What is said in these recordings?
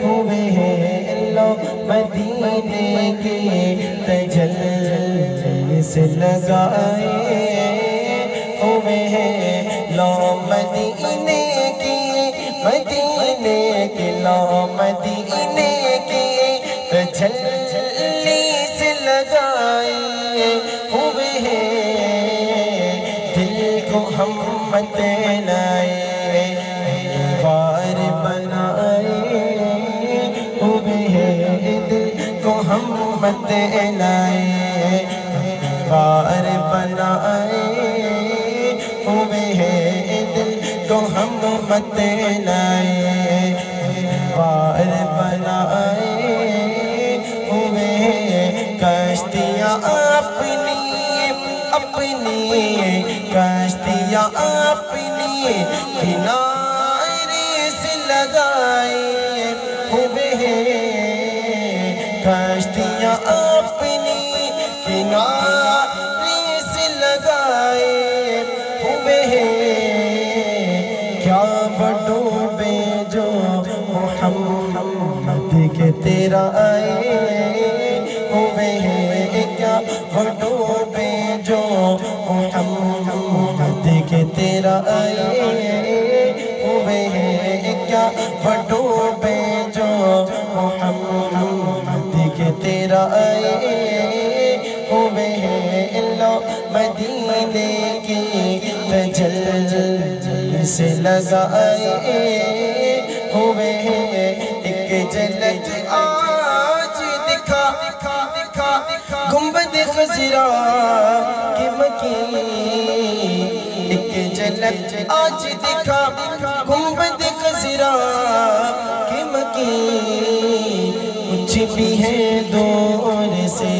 ہوئے ہیں لو مدینے کے تجلی سے لگائے ہوئے ہیں لو مدینے کے لو مدینے کے تجلی سے لگائے ہوئے ہیں دل کو ہم مت لائے بار بنائے ہوئے ہیں دل کو ہم مت لائے بار بنائے ہوئے ہیں دل کو ہم مت لائے بار بنائے ہوئے ہیں کشتیاں اپنی کشتیاں اپنی کنارے سے لگائے ہوئے ہیں کشتیاں اپنی کنارے سے لگائے ہوئے ہیں کیا وہ ڈوبے جو محمد کے تیرا آئے ہوئے ہیں کیا وہ ڈوبے جو محمد کے تیرا آئے ہوئے ہیں کیا وہ ڈوبے جو محمد کے تیرا آئے ہوئے ہیں لو مدینے کی تجلی سے لگائے ہوئے ہیں ایک جھلک آج دکھا گنبد خضرا کی مکین ایک جھلک آج دکھا گنبد خضرا کی مکین کچھ بھی ہے دور سے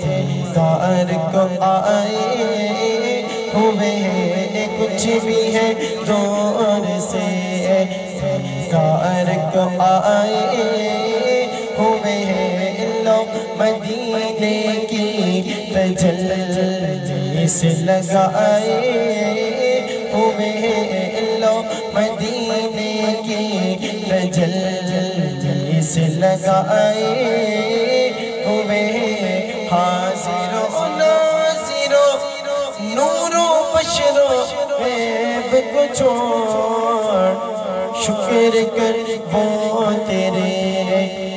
سرکار کو آئے ہوئے ہیں کچھ بھی ہے دور سے سرکار کو آئے ہوئے ہیں لو مدینے کی تجلی سے لگائے ہوئے ہیں لو مدینے کی تجلی سے لگائے ہوئے ہیں حاضر و ناظر و نور و بشر و غیب کو چھوڑ شکر کر وہ تیرے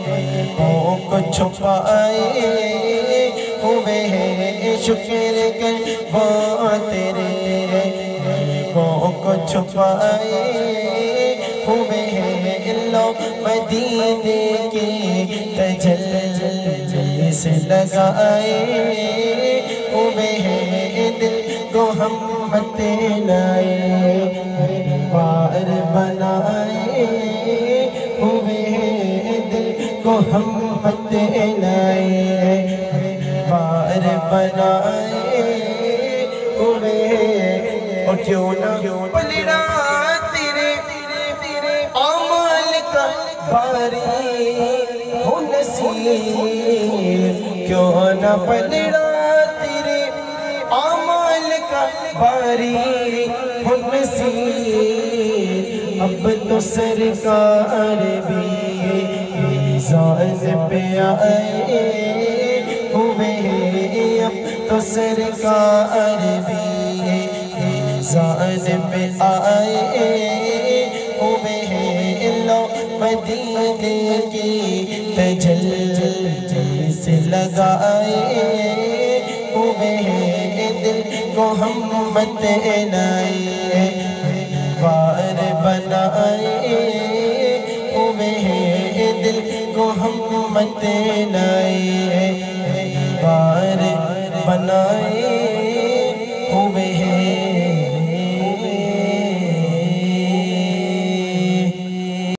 غیبوں کو چھپائے ہوئے ہیں شکر کر وہ تیرے غیبوں کو چھپائے ہوئے ہیں لو مدینے کی تجلی سے لگائے ہوئے ہیں دل کو ہم مت لائے بار بنائے ہوئے ہیں دل کو ہم مت لائے بار بنائے ہوئے ہیں اور کیوں نہ پلڑا تیرے عمل کا باری ہو نصیب کیوں نہ پلڑا تیرے عمل کا باری ہو نصیب اب تو سرکار بھی میزان پہ آئے ہوئے ہیں اب تو سرکار بھی میزان پہ آئے ہوئے ہیں لو مدینے کی تجلی سے لگائے ہوئے ہیں دل کو ہم مت لائے بار بنائے ہوئے ہیں دل کو ہم مت لائے بار بنائے